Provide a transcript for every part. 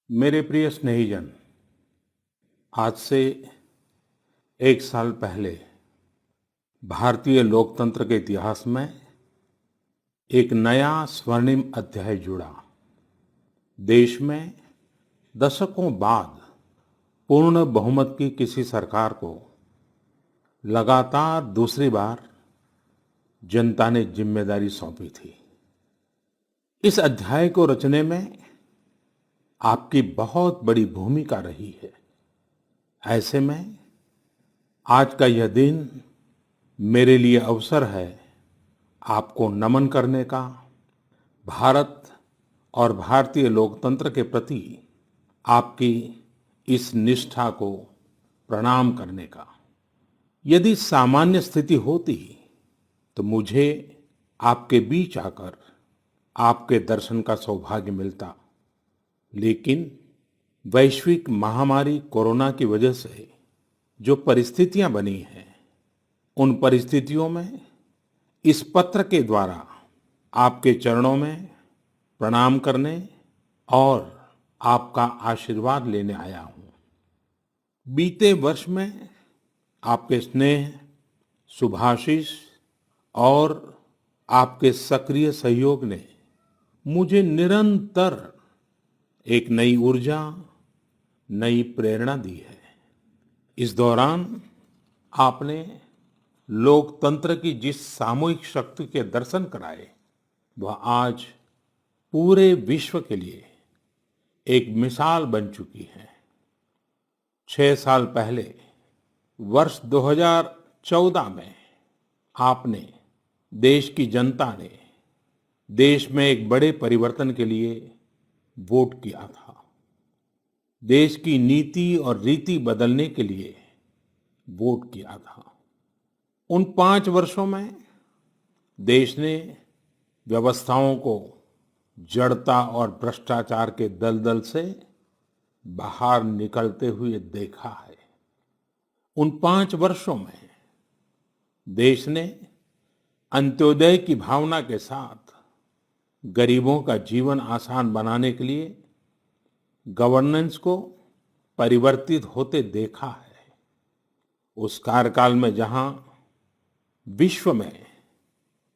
मेरे प्रिय स्नेहीजन, आज से 1 साल पहले भारतीय लोकतंत्र के इतिहास में एक नया स्वर्णिम अध्याय जुड़ा। देश में दशकों बाद पूर्ण बहुमत की किसी सरकार को लगातार दूसरी बार जनता ने जिम्मेदारी सौंपी थी। इस अध्याय को रचने में आपकी बहुत बड़ी भूमिका रही है। ऐसे में आज का यह दिन मेरे लिए अवसर है आपको नमन करने का, भारत और भारतीय लोकतंत्र के प्रति आपकी इस निष्ठा को प्रणाम करने का। यदि सामान्य स्थिति होती तो मुझे आपके बीच आकर आपके दर्शन का सौभाग्य मिलता, लेकिन वैश्विक महामारी कोरोना की वजह से जो परिस्थितियां बनी हैं, उन परिस्थितियों में इस पत्र के द्वारा आपके चरणों में प्रणाम करने और आपका आशीर्वाद लेने आया हूं। बीते वर्ष में आपके स्नेह, शुभाशीष और आपके सक्रिय सहयोग ने मुझे निरंतर एक नई ऊर्जा, नई प्रेरणा दी है। इस दौरान आपने लोकतंत्र की जिस सामूहिक शक्ति के दर्शन कराए, वह आज पूरे विश्व के लिए एक मिसाल बन चुकी है। 6 साल पहले वर्ष 2014 में आपने, देश की जनता ने देश में एक बड़े परिवर्तन के लिए वोट किया था। देश की नीति और रीति बदलने के लिए वोट किया था। उन 5 वर्षों में देश ने व्यवस्थाओं को जड़ता और भ्रष्टाचार के दलदल से बाहर निकलते हुए देखा है। उन 5 वर्षों में देश ने अंत्योदय की भावना के साथ गरीबों का जीवन आसान बनाने के लिए गवर्नेंस को परिवर्तित होते देखा है। उस कार्यकाल में जहां विश्व में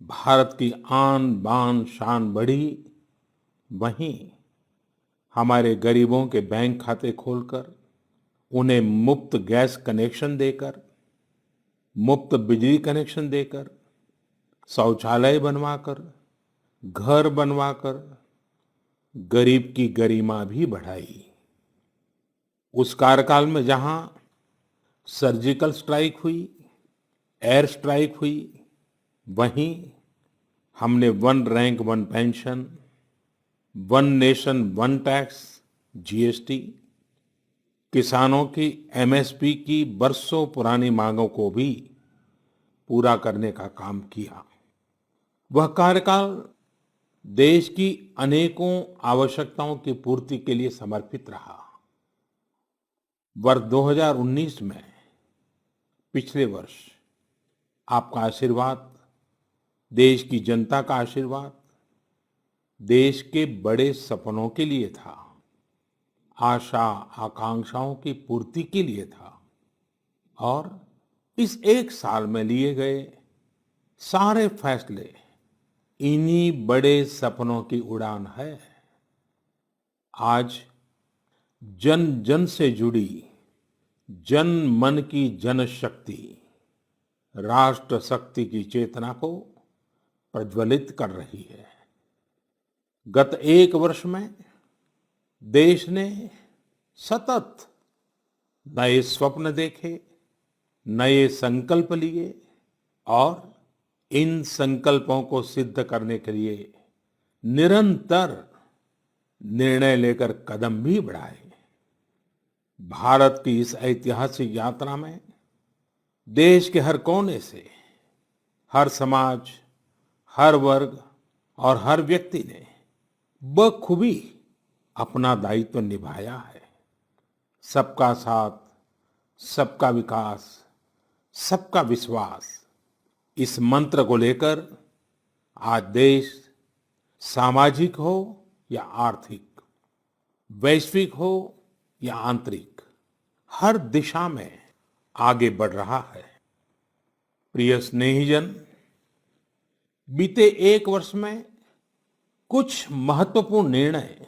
भारत की आन बान शान बढ़ी, वहीं हमारे गरीबों के बैंक खाते खोलकर, उन्हें मुफ्त गैस कनेक्शन देकर, मुफ्त बिजली कनेक्शन देकर, शौचालय बनवाकर, घर बनवाकर गरीब की गरिमा भी बढ़ाई। उस कार्यकाल में जहां सर्जिकल स्ट्राइक हुई, एयर स्ट्राइक हुई, वहीं हमने one rank one pension, one nation one tax, GST, किसानों की एमएसपी की बरसों पुरानी मांगों को भी पूरा करने का काम किया। वह कार्यकाल देश की अनेकों आवश्यकताओं की पूर्ति के लिए समर्पित रहा। वर्ष 2019 में, पिछले वर्ष, आपका आशीर्वाद, देश की जनता का आशीर्वाद, देश के बड़े सपनों के लिए था, आशा आकांक्षाओं की पूर्ति के लिए था। और इस 1 साल में लिए गए सारे फैसले इन्हीं बड़े सपनों की उड़ान है। आज जन जन से जुड़ी जन मन की जनशक्ति राष्ट्र शक्ति की चेतना को प्रज्वलित कर रही है। गत 1 वर्ष में देश ने सतत नए स्वप्न देखे, नए संकल्प लिए और इन संकल्पों को सिद्ध करने के लिए निरंतर निर्णय लेकर कदम भी बढ़ाए। भारत की इस ऐतिहासिक यात्रा में देश के हर कोने से, हर समाज, हर वर्ग और हर व्यक्ति ने बखूबी अपना दायित्व निभाया है। सबका साथ, सबका विकास, सबका विश्वास, इस मंत्र को लेकर आज देश सामाजिक हो या आर्थिक, वैश्विक हो या आंतरिक, हर दिशा में आगे बढ़ रहा है। प्रिय स्नेहीजन, बीते एक वर्ष में कुछ महत्वपूर्ण निर्णय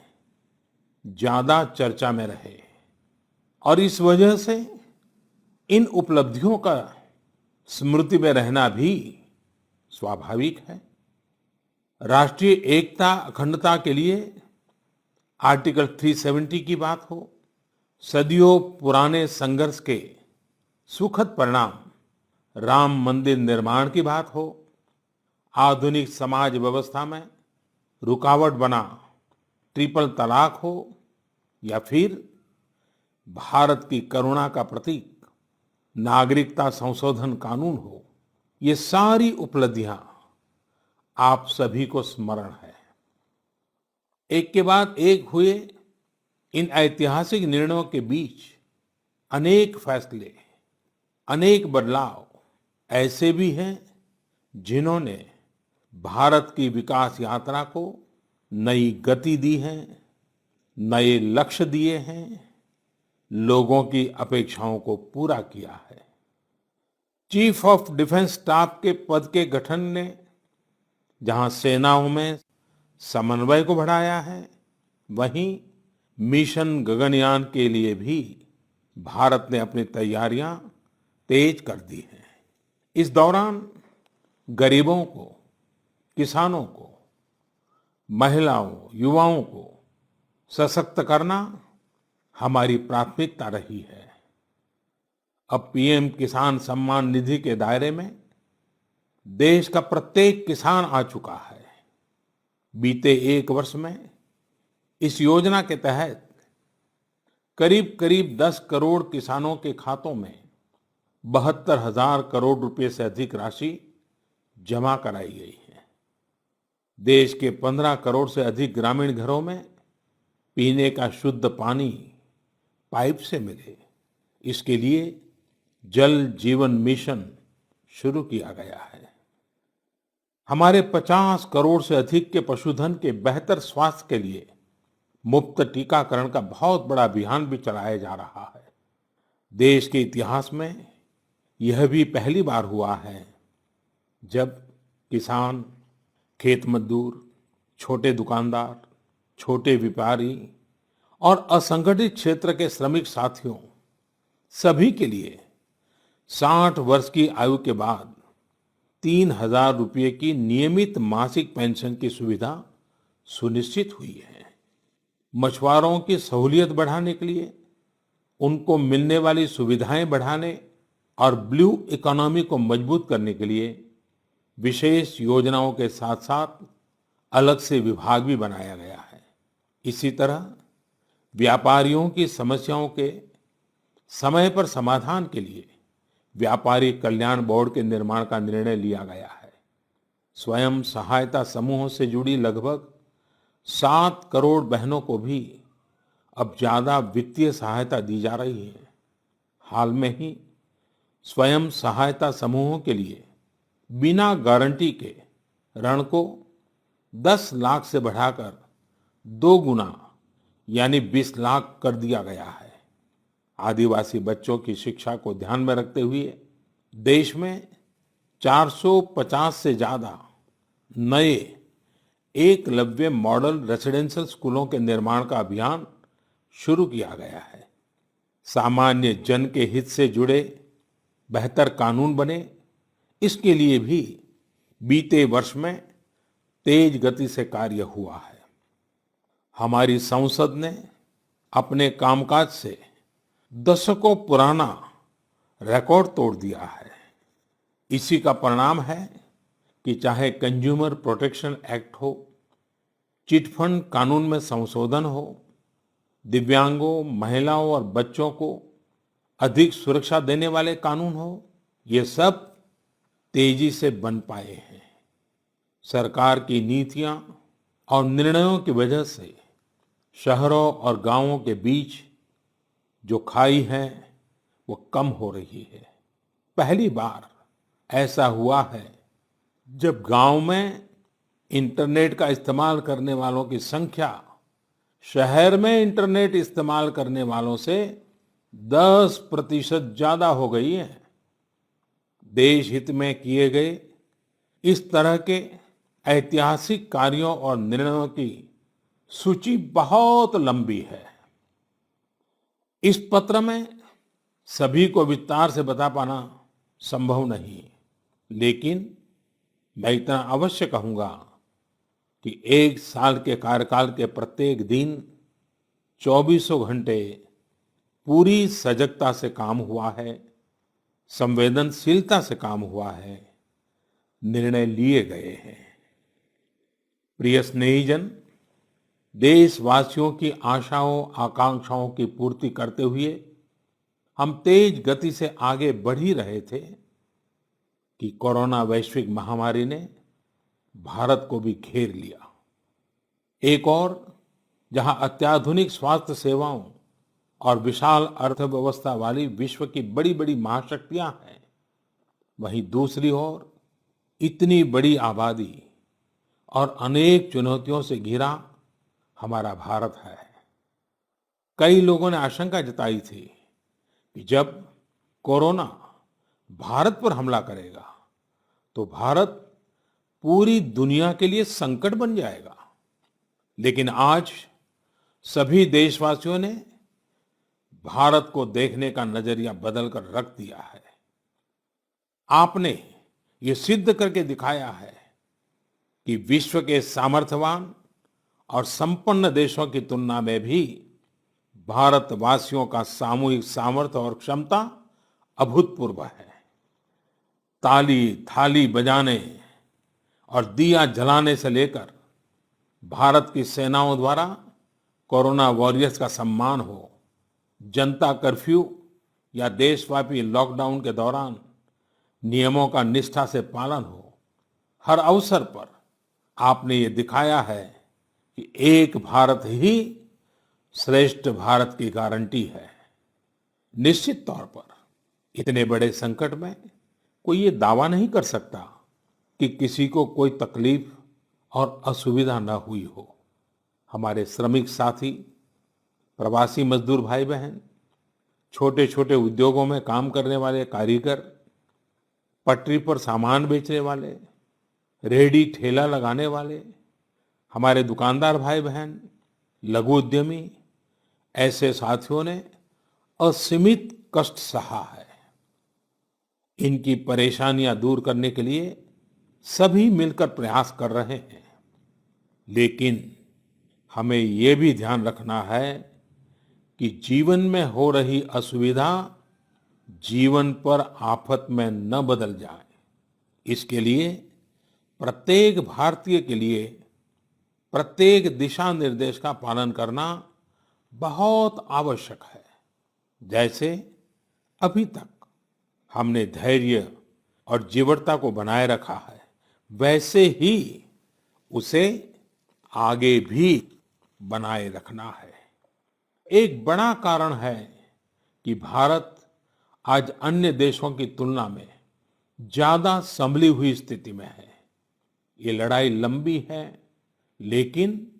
ज्यादा चर्चा में रहे और इस वजह से इन उपलब्धियों का स्मृति में रहना भी स्वाभाविक है। राष्ट्रीय एकता अखंडता के लिए आर्टिकल 370 की बात हो, सदियों पुराने संघर्ष के सुखद परिणाम राम मंदिर निर्माण की बात हो, आधुनिक समाज व्यवस्था में रुकावट बना ट्रिपल तलाक हो या फिर भारत की करुणा का प्रतीक नागरिकता संशोधन कानून हो, ये सारी उपलब्धियां आप सभी को स्मरण है। एक के बाद एक हुए इन ऐतिहासिक निर्णयों के बीच अनेक फैसले, अनेक बदलाव ऐसे भी हैं जिन्होंने भारत की विकास यात्रा को नई गति दी है, नए लक्ष्य दिए हैं, लोगों की अपेक्षाओं को पूरा किया है। चीफ ऑफ डिफेंस स्टाफ के पद के गठन ने जहां सेनाओं में समन्वय को बढ़ाया है, वहीं मिशन गगनयान के लिए भी भारत ने अपनी तैयारियां तेज कर दी हैं। इस दौरान गरीबों को, किसानों को, महिलाओं, युवाओं को सशक्त करना हमारी प्राथमिकता रही है। अब पीएम किसान सम्मान निधि के दायरे में देश का प्रत्येक किसान आ चुका है। बीते एक वर्ष में इस योजना के तहत करीब करीब 10 करोड़ किसानों के खातों में 72,000 करोड़ रुपए से अधिक राशि जमा कराई गई है। देश के 15 करोड़ से अधिक ग्रामीण घरों में पीने का शुद्ध पानी पाइप से मिले, इसके लिए जल जीवन मिशन शुरू किया गया है। हमारे 50 करोड़ से अधिक के पशुधन के बेहतर स्वास्थ्य के लिए मुफ्त टीकाकरण का बहुत बड़ा अभियान भी चलाया जा रहा है। देश के इतिहास में यह भी पहली बार हुआ है जब किसान, खेत मजदूर, छोटे दुकानदार, छोटे व्यापारी और असंगठित क्षेत्र के श्रमिक साथियों सभी के लिए 60 वर्ष की आयु के बाद 3,000 रुपये की नियमित मासिक पेंशन की सुविधा सुनिश्चित हुई है। मछुआरों की सहूलियत बढ़ाने के लिए, उनको मिलने वाली सुविधाएं बढ़ाने और ब्लू इकोनॉमी को मजबूत करने के लिए विशेष योजनाओं के साथ साथ अलग से विभाग भी बनाया गया है। इसी तरह व्यापारियों की समस्याओं के समय पर समाधान के लिए व्यापारी कल्याण बोर्ड के निर्माण का निर्णय लिया गया है। स्वयं सहायता समूहों से जुड़ी लगभग 7 करोड़ बहनों को भी अब ज्यादा वित्तीय सहायता दी जा रही है। हाल में ही स्वयं सहायता समूहों के लिए बिना गारंटी के ऋण को 10 लाख से बढ़ाकर 2 गुना यानी 20 लाख कर दिया गया है। आदिवासी बच्चों की शिक्षा को ध्यान में रखते हुए देश में 450 से ज्यादा नए एकलव्य मॉडल रेसिडेंशियल स्कूलों के निर्माण का अभियान शुरू किया गया है। सामान्य जन के हित से जुड़े बेहतर कानून बने, इसके लिए भी बीते वर्ष में तेज गति से कार्य हुआ है। हमारी संसद ने अपने कामकाज से दशकों पुराना रिकॉर्ड तोड़ दिया है। इसी का परिणाम है कि चाहे कंज्यूमर प्रोटेक्शन एक्ट हो, चिट फंड कानून में संशोधन हो, दिव्यांगों, महिलाओं और बच्चों को अधिक सुरक्षा देने वाले कानून हो, ये सब तेजी से बन पाए हैं। सरकार की नीतियां और निर्णयों की वजह से शहरों और गांवों के बीच जो खाई है वो कम हो रही है। पहली बार ऐसा हुआ है जब गांव में इंटरनेट का इस्तेमाल करने वालों की संख्या शहर में इंटरनेट इस्तेमाल करने वालों से 10% ज्यादा हो गई है। देश हित में किए गए इस तरह के ऐतिहासिक कार्यों और निर्णयों की सूची बहुत लंबी है। इस पत्र में सभी को विस्तार से बता पाना संभव नहीं, लेकिन मैं इतना अवश्य कहूंगा कि एक साल के कार्यकाल के प्रत्येक दिन चौबीसों घंटे पूरी सजगता से काम हुआ है, संवेदनशीलता से काम हुआ है, निर्णय लिए गए हैं। प्रिय स्नेहीजन, देशवासियों की आशाओं आकांक्षाओं की पूर्ति करते हुए हम तेज गति से आगे बढ़ ही रहे थे कि कोरोना वैश्विक महामारी ने भारत को भी घेर लिया। एक और जहां अत्याधुनिक स्वास्थ्य सेवाओं और विशाल अर्थव्यवस्था वाली विश्व की बड़ी बड़ी महाशक्तियां हैं, वहीं दूसरी ओर इतनी बड़ी आबादी और अनेक चुनौतियों से घिरा हमारा भारत है। कई लोगों ने आशंका जताई थी कि जब कोरोना भारत पर हमला करेगा तो भारत पूरी दुनिया के लिए संकट बन जाएगा। लेकिन आज सभी देशवासियों ने भारत को देखने का नजरिया बदलकर रख दिया है। आपने ये सिद्ध करके दिखाया है कि विश्व के सामर्थ्यवान और संपन्न देशों की तुलना में भी भारतवासियों का सामूहिक सामर्थ्य और क्षमता अभूतपूर्व है। ताली थाली बजाने और दिया जलाने से लेकर भारत की सेनाओं द्वारा कोरोना वॉरियर्स का सम्मान हो, जनता कर्फ्यू या देशव्यापी लॉकडाउन के दौरान नियमों का निष्ठा से पालन हो, हर अवसर पर आपने ये दिखाया है कि एक भारत ही श्रेष्ठ भारत की गारंटी है। निश्चित तौर पर इतने बड़े संकट में कोई ये दावा नहीं कर सकता कि किसी को कोई तकलीफ और असुविधा न हुई हो। हमारे श्रमिक साथी, प्रवासी मजदूर भाई बहन, छोटे छोटे उद्योगों में काम करने वाले कारीगर, पटरी पर सामान बेचने वाले, रेहड़ी ठेला लगाने वाले, हमारे दुकानदार भाई बहन, लघु उद्यमी, ऐसे साथियों ने असीमित कष्ट सहा है। इनकी परेशानियां दूर करने के लिए सभी मिलकर प्रयास कर रहे हैं। लेकिन हमें ये भी ध्यान रखना है कि जीवन में हो रही असुविधा जीवन पर आफत में न बदल जाए। इसके लिए प्रत्येक भारतीय के लिए प्रत्येक दिशा निर्देश का पालन करना बहुत आवश्यक है। जैसे अभी तक हमने धैर्य और जीवटता को बनाए रखा है, वैसे ही उसे आगे भी बनाए रखना है। एक बड़ा कारण है कि भारत आज अन्य देशों की तुलना में ज्यादा संभली हुई स्थिति में है। ये लड़ाई लंबी है, लेकिन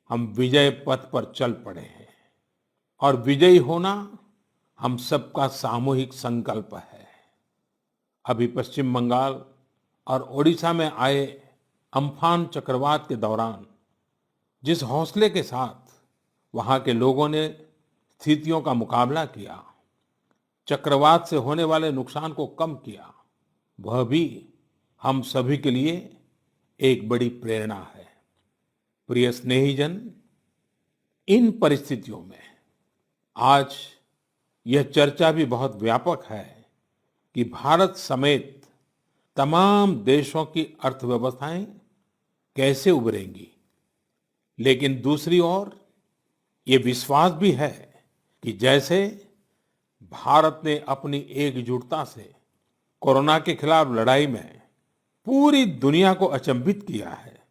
हम विजय पथ पर चल पड़े हैं और विजयी होना हम सबका सामूहिक संकल्प है। अभी पश्चिम बंगाल और ओडिशा में आए अम्फान चक्रवात के दौरान जिस हौसले के साथ वहां के लोगों ने स्थितियों का मुकाबला किया, चक्रवात से होने वाले नुकसान को कम किया, वह भी हम सभी के लिए एक बड़ी प्रेरणा है। प्रिय स्नेहीजन, इन परिस्थितियों में आज यह चर्चा भी बहुत व्यापक है कि भारत समेत तमाम देशों की अर्थव्यवस्थाएं कैसे उभरेंगी। लेकिन दूसरी ओर ये विश्वास भी है कि जैसे भारत ने अपनी एकजुटता से कोरोना के खिलाफ लड़ाई में पूरी दुनिया को अचंभित किया है,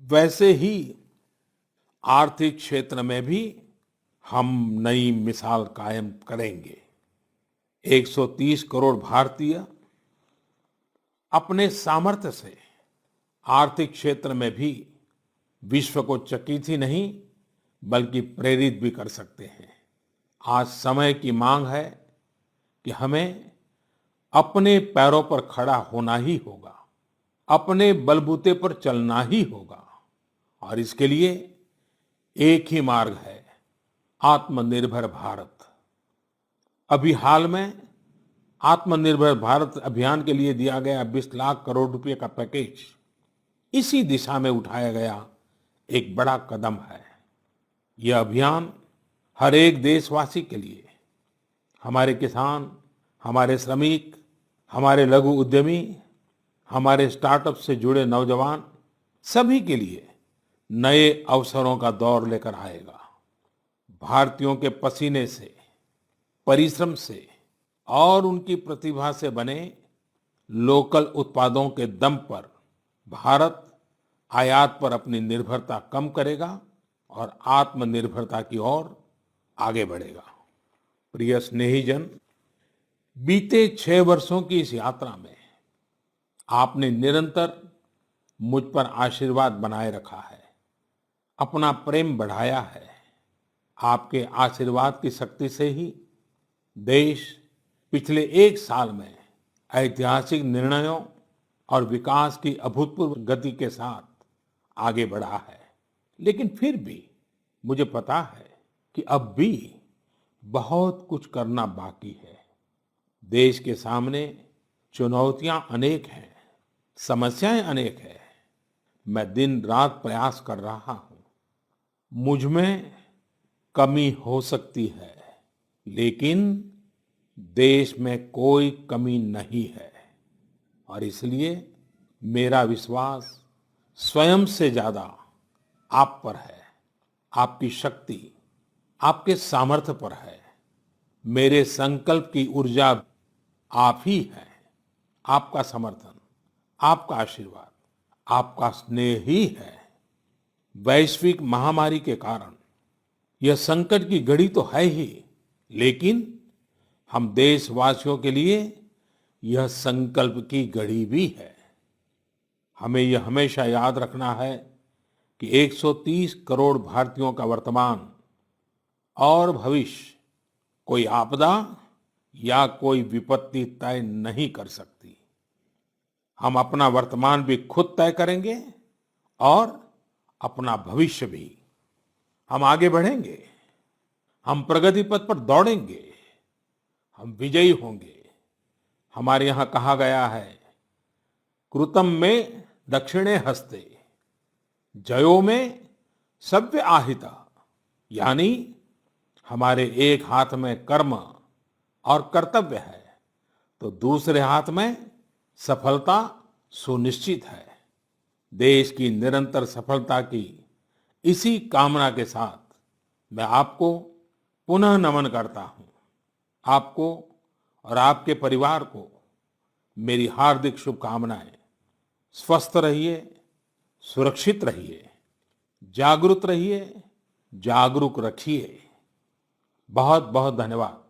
वैसे ही आर्थिक क्षेत्र में भी हम नई मिसाल कायम करेंगे। 130 करोड़ भारतीय अपने सामर्थ्य से आर्थिक क्षेत्र में भी विश्व को चकित ही नहीं बल्कि प्रेरित भी कर सकते हैं। आज समय की मांग है कि हमें अपने पैरों पर खड़ा होना ही होगा, अपने बलबूते पर चलना ही होगा और इसके लिए एक ही मार्ग है, आत्मनिर्भर भारत। अभी हाल में आत्मनिर्भर भारत अभियान के लिए दिया गया 20 लाख करोड़ रुपए का पैकेज इसी दिशा में उठाया गया एक बड़ा कदम है। यह अभियान हर एक देशवासी के लिए, हमारे किसान, हमारे श्रमिक, हमारे लघु उद्यमी, हमारे स्टार्टअप से जुड़े नौजवान, सभी के लिए नए अवसरों का दौर लेकर आएगा। भारतीयों के पसीने से, परिश्रम से और उनकी प्रतिभा से बने लोकल उत्पादों के दम पर भारत आयात पर अपनी निर्भरता कम करेगा और आत्मनिर्भरता की ओर आगे बढ़ेगा। प्रिय स्नेहीजन, बीते 6 वर्षों की इस यात्रा में आपने निरंतर मुझ पर आशीर्वाद बनाए रखा है, अपना प्रेम बढ़ाया है। आपके आशीर्वाद की शक्ति से ही देश पिछले 1 साल में ऐतिहासिक निर्णयों और विकास की अभूतपूर्व गति के साथ आगे बढ़ा है। लेकिन फिर भी मुझे पता है कि अब भी बहुत कुछ करना बाकी है। देश के सामने चुनौतियां अनेक हैं, समस्याएं अनेक हैं। मैं दिन रात प्रयास कर रहा हूं। मुझ में कमी हो सकती है, लेकिन देश में कोई कमी नहीं है और इसलिए मेरा विश्वास स्वयं से ज्यादा आप पर है, आपकी शक्ति, आपके सामर्थ्य पर है। मेरे संकल्प की ऊर्जा आप ही है। आपका समर्थन, आपका आशीर्वाद, आपका स्नेह ही है। वैश्विक महामारी के कारण यह संकट की घड़ी तो है ही, लेकिन हम देशवासियों के लिए यह संकल्प की घड़ी भी है। हमें यह हमेशा याद रखना है कि 130 करोड़ भारतीयों का वर्तमान और भविष्य कोई आपदा या कोई विपत्ति तय नहीं कर सकती। हम अपना वर्तमान भी खुद तय करेंगे और अपना भविष्य भी। हम आगे बढ़ेंगे, हम प्रगति पथ पर दौड़ेंगे, हम विजयी होंगे। हमारे यहाँ कहा गया है, कृतम में दक्षिणे हस्ते, जयो में सव्य आहिता। यानी हमारे एक हाथ में कर्म और कर्तव्य है तो दूसरे हाथ में सफलता सुनिश्चित है। देश की निरंतर सफलता की इसी कामना के साथ मैं आपको पुनः नमन करता हूं। आपको और आपके परिवार को मेरी हार्दिक शुभकामनाएं। स्वस्थ रहिए, सुरक्षित रहिए, जागरूक रहिए, जागरूक रखिए। बहुत बहुत धन्यवाद।